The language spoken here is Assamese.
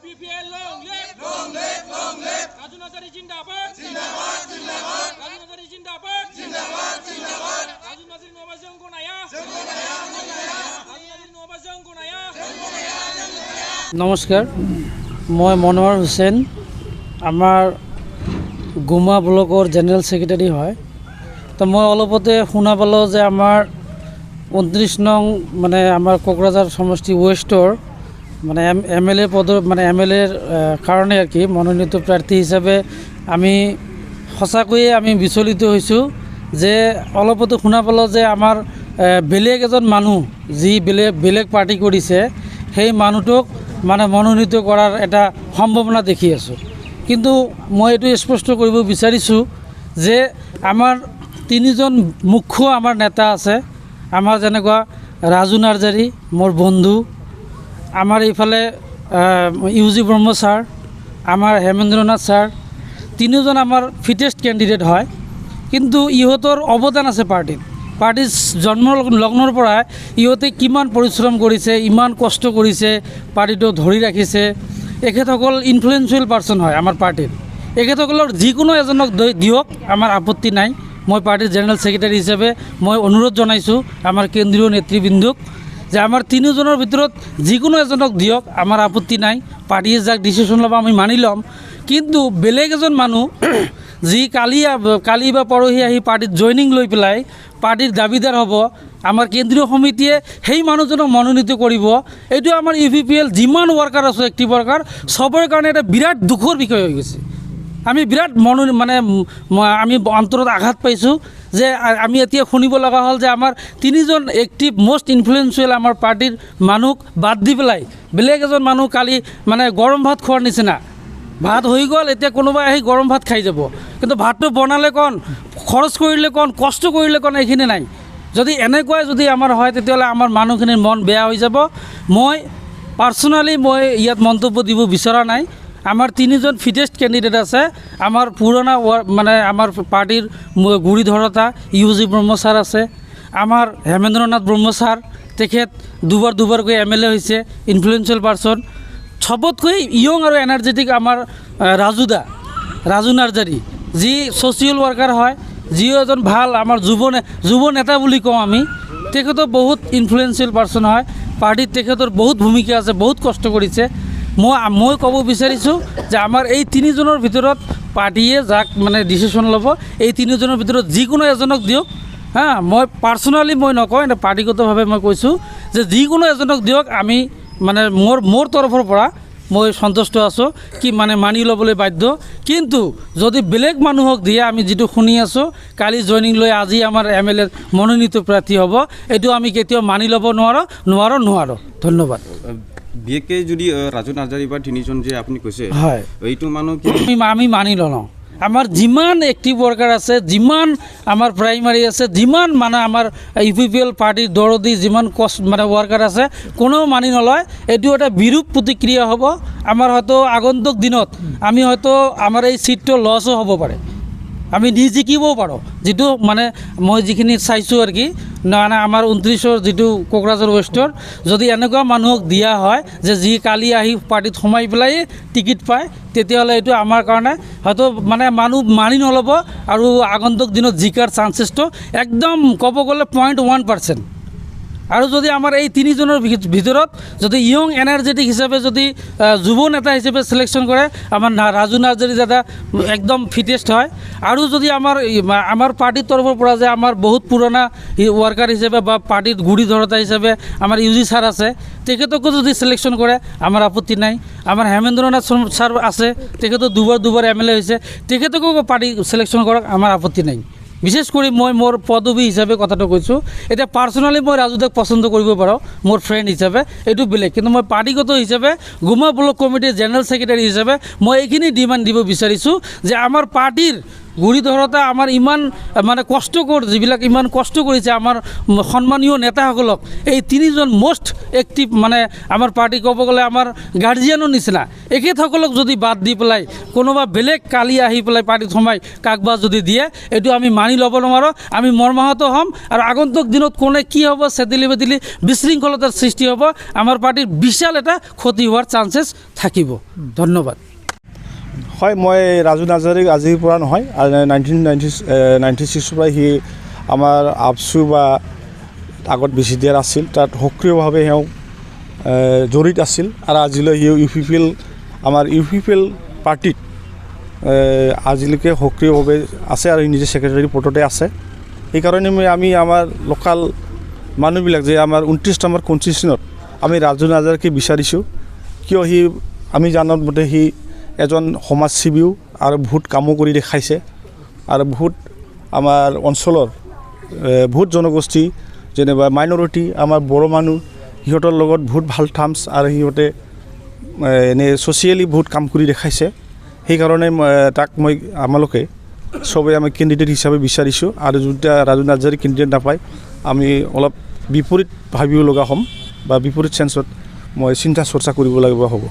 UPPL long live! Long live! Long live! Raju Nazari Jindabad! Jindabad! Jindabad! Raju Nazari Jindabad! Jindabad! Jindabad! Raju Nazari Novazang Gonaya! Gonaya! Gonaya! Raju Nazari Novazang Gonaya! Gonaya! নমস্কাৰ মই মনোৱাৰ হুছেইন আমাৰ গুমা ব্লকৰ জেনেৰেল ছেক্ৰেটাৰী হয় তো মই অলপতে শুনা পালোঁ যে আমাৰ 29 নং মানে আমাৰ কোকৰাঝাৰ সমষ্টি ৱেষ্টৰ মানে এমএলএ পদৰ মানে এমএলএৰ কাৰণে আৰ কি মনোনীত প্ৰাৰ্থী হিচাপে আমি সঁচাকৈয়ে আমি বিচলিত হৈছোঁ যে অলপতে শুনা পালোঁ যে আমাৰ বেলেগ এজন মানুহ যি বেলেগ পাৰ্টি কৰিছে সেই মানুহটোক মানে মনোনীত কৰাৰ এটা সম্ভাৱনা দেখি আছোঁ কিন্তু মই এইটো স্পষ্ট কৰিব বিচাৰিছোঁ যে আমাৰ তিনিজন মুখ্য আমাৰ নেতা আছে আমাৰ যেনেকুৱা ৰাজু নাৰ্জাৰী মোৰ বন্ধু আমাৰ এইফালে ইউজি ব্ৰহ্ম ছাৰ আমাৰ হেমেন্দ্ৰনাথ ছাৰ তিনিজন আমাৰ ফিটেষ্ট কেণ্ডিডেট হয় কিন্তু ইহঁতৰ অৱদান আছে পাৰ্টিৰ জন্ম লগ্নৰ পৰা ইহঁতে কিমান পৰিশ্ৰম কৰিছে ইমান কষ্ট কৰিছে পাৰ্টিটো ধৰি ৰাখিছে এখেতসকল ইনফ্লুৱেঞ্চিয়েল পাৰ্চন হয় আমাৰ পাৰ্টিৰ এখেতসকলৰ যিকোনো এজনক দিয়ক আমাৰ আপত্তি নাই মই পাৰ্টিৰ জেনেৰেল ছেক্ৰেটাৰী হিচাপে মই অনুৰোধ জনাইছোঁ আমাৰ কেন্দ্ৰীয় নেতৃবৃন্দক যে আমাৰ তিনিজনৰ ভিতৰত যিকোনো এজনক দিয়ক আমাৰ আপত্তি নাই পাৰ্টিয়ে যাক ডিচিশ্যন ল'ব আমি মানি ল'ম কিন্তু বেলেগ এজন মানুহ যি কালি বা পৰহি আহি পাৰ্টিত জইনিং লৈ পেলাই পাৰ্টিৰ দাবীদাৰ হ'ব আমাৰ কেন্দ্ৰীয় সমিতিয়ে সেই মানুহজনক মনোনীত কৰিব এইটো আমাৰ UPPL যিমান ৱৰ্কাৰ আছে এক্টিভ ৱৰ্কাৰ সবৰ কাৰণে এটা বিৰাট দুখৰ বিষয় হৈ গৈছে আমি বিৰাট মানে আমি অন্তৰত আঘাত পাইছোঁ যে আমি এতিয়া শুনিব লগা হ'ল যে আমাৰ তিনিজন এক্টিভ মষ্ট ইনফ্লুৱেঞ্চিয়েল আমাৰ পাৰ্টিৰ মানুহক বাদ দি পেলাই বেলেগ এজন মানুহ কালি মানে গৰম ভাত খোৱাৰ নিচিনা ভাত হৈ গ'ল এতিয়া কোনোবাই আহি গৰম ভাত খাই যাব কিন্তু ভাতটো বনালে কণ খৰচ কৰিলে কণ কষ্ট কৰিলে কণ এইখিনি নাই যদি এনেকুৱাই যদি আমাৰ হয় তেতিয়াহ'লে আমাৰ মানুহখিনিৰ মন বেয়া হৈ যাব মই পাৰ্চনেলি মই ইয়াত মন্তব্য দিব বিচৰা নাই আমাৰ তিনিজন ফিটেষ্ট কেণ্ডিডেট আছে আমাৰ পুৰণা মানে আমাৰ পাৰ্টিৰ গুৰি ধৰোঁতা ইউজি ব্ৰহ্ম ছাৰ আছে আমাৰ হেমেন্দ্ৰনাথ ব্ৰহ্ম ছাৰ তেখেত দুবাৰকৈ MLA হৈছে ইনফ্লুৱেঞ্চিয়েল পাৰ্চন সবতকৈ ইয়ং আৰু এনাৰ্জেটিক আমাৰ ৰাজু নাৰ্জাৰী যি ছ'চিয়েল ৱৰ্কাৰ হয় যিও এজন ভাল আমাৰ যুৱ নেতা বুলি কওঁ আমি তেখেতো বহুত ইনফ্লুৱেঞ্চিয়েল পাৰ্চন হয় পাৰ্টিত তেখেতৰ বহুত ভূমিকা আছে বহুত কষ্ট কৰিছে মই ক'ব বিচাৰিছোঁ যে আমাৰ এই তিনিজনৰ ভিতৰত পাৰ্টিয়ে যাক মানে ডিচিশ্যন ল'ব এই তিনিজনৰ ভিতৰত যিকোনো এজনক দিয়ক মই পাৰ্চনেলি মই নকওঁ এটা পাৰ্টিগতভাৱে মই কৈছোঁ যে যিকোনো এজনক দিয়ক আমি মানে মোৰ তৰফৰ পৰা মই সন্তুষ্ট আছোঁ কি মানে মানি ল'বলৈ বাধ্য কিন্তু যদি বেলেগ মানুহক দিয়ে আমি যিটো শুনি আছোঁ কালি জইনিং লৈ আজি আমাৰ MLA মনোনীত প্ৰাৰ্থী হ'ব এইটো আমি কেতিয়াও মানি ল'ব নোৱাৰোঁ ধন্যবাদ বিশেষকৈ যদি ৰাজু নাৰ্জাৰী বা তিনিজন যে আপুনি কৈছে হয় এইটো মানুহ আমি মানি লওঁ আমাৰ যিমান এক্টিভ ৱৰ্কাৰ আছে যিমান আমাৰ প্ৰাইমাৰী আছে যিমান মানে আমাৰ UPPL পাৰ্টিৰ দৰদি যিমান মানে ৱৰ্কাৰ আছে কোনেও মানি নলয় এইটো এটা বিৰূপ প্ৰতিক্ৰিয়া হ'ব আমাৰ হয়তো আগন্তুক দিনত আমি হয়তো আমাৰ এই চিটটো লছো হ'ব পাৰে আমি নিজিকিবও পাৰোঁ যিটো মানে মই যিখিনি চাইছোঁ আৰু কি মানে আমাৰ 29ৰ যিটো কোকৰাঝাৰ ৱেষ্টৰ যদি এনেকুৱা মানুহক দিয়া হয় যে যি কালি আহি পাৰ্টিত সোমাই পেলাই টিকেট পায় তেতিয়াহ'লে এইটো আমাৰ কাৰণে হয়তো মানে মানুহ মানি নল'ব আৰু আগন্তুক দিনত জিকাৰ চান্সেছটো একদম ক'ব গ'লে 0.1% আৰু যদি আমাৰ এই তিনিজনৰ ভিতৰত যদি ইয়ং এনাৰ্জেটিক হিচাপে যদি যুৱ নেতা হিচাপে চিলেকশ্যন কৰে আমাৰ ৰাজু নাৰ্জাৰী দাদা একদম ফিটেষ্ট হয় আৰু যদি আমাৰ পাৰ্টিৰ তৰফৰ পৰা যে আমাৰ বহুত পুৰণা ৱৰ্কাৰ হিচাপে বা পাৰ্টিৰ গুৰি ধৰোঁতা হিচাপে আমাৰ ইউজি ছাৰ আছে তেখেতকো যদি চিলেকশ্যন কৰে আমাৰ আপত্তি নাই আমাৰ হেমেন্দ্ৰনাথ ছাৰ আছে তেখেতো দুবাৰ MLA হৈছে তেখেতকো পাৰ্টি চিলেকশ্যন কৰক আমাৰ আপত্তি নাই বিশেষ কৰি মই মোৰ পদবী হিচাপে কথাটো কৈছোঁ এতিয়া পাৰ্চনেলি মই ৰাজুদাক পচন্দ কৰিব পাৰোঁ মোৰ ফ্ৰেণ্ড হিচাপে এইটো বেলেগ কিন্তু মই পাৰ্টিগত হিচাপে গুমা ব্লক কমিটিৰ জেনেৰেল ছেক্ৰেটাৰী হিচাপে মই এইখিনি ডিমাণ্ড দিব বিচাৰিছোঁ যে আমাৰ পাৰ্টিৰ গুৰি ধৰোঁতে আমাৰ ইমান মানে কষ্টকৰ যিবিলাক ইমান কষ্ট কৰিছে আমাৰ সন্মানীয় নেতাসকলক এই তিনিজন মষ্ট এক্টিভ মানে আমাৰ পাৰ্টি ক'ব গ'লে আমাৰ গাৰ্জিয়ানৰ নিচিনা এখেতসকলক যদি বাদ দি পেলাই কোনোবা বেলেগ কালি আহি পেলাই পাৰ্টিত সোমাই কাকবা যদি দিয়ে এইটো আমি মানি ল'ব নোৱাৰোঁ। আমি মৰ্মাহত হ'ম আৰু আগন্তুক দিনত কোনে কি হ'ব চেতিলি বেতিলি বিশৃংখলতাৰ সৃষ্টি হ'ব, আমাৰ পাৰ্টিৰ বিশাল এটা ক্ষতি হোৱাৰ চান্সেছ থাকিব। ধন্যবাদ। হয়, মই ৰাজু নাৰ্জাৰীক আজিৰ পৰা নহয় 1996 পৰা সি আমাৰ আপচু বা আগত BCDR আছিল, তাত সক্ৰিয়ভাৱে তেওঁ জড়িত আছিল আৰু আজিলৈ সি UPPL আমাৰ UPPL পাৰ্টিত আজিলৈকে সক্ৰিয়ভাৱে আছে আৰু নিজে ছেক্ৰেটাৰী পদতে আছে। সেইকাৰণে আমি আমাৰ লোকাল মানুহবিলাক যে আমাৰ 29 নম্বৰ কনষ্টিটিউশ্যনত আমি ৰাজু নাৰ্জাৰীকে বিচাৰিছোঁ, কিয় সি আমি জানাত মতে সি এজন সমাজসেৱীও আৰু বহুত কামো কৰি দেখাইছে আৰু বহুত আমাৰ অঞ্চলৰ বহুত জনগোষ্ঠী যেনিবা মাইনৰিটি আমাৰ বড়ো মানুহ সিহঁতৰ লগত বহুত ভাল টাৰ্মছ আৰু সিহঁতে এনেই ছ'চিয়েলি বহুত কাম কৰি দেখাইছে। সেইকাৰণে তাক মই আমালোকে চবেই আমি কেণ্ডিডেট হিচাপে বিচাৰিছোঁ আৰু যেতিয়া ৰাজু নাৰ্জাৰী কেণ্ডিডেট নাপায় আমি অলপ বিপৰীত ভাবিব লগা হ'ম বা বিপৰীত চেঞ্চত মই চিন্তা চৰ্চা কৰিব লাগিব হ'ব।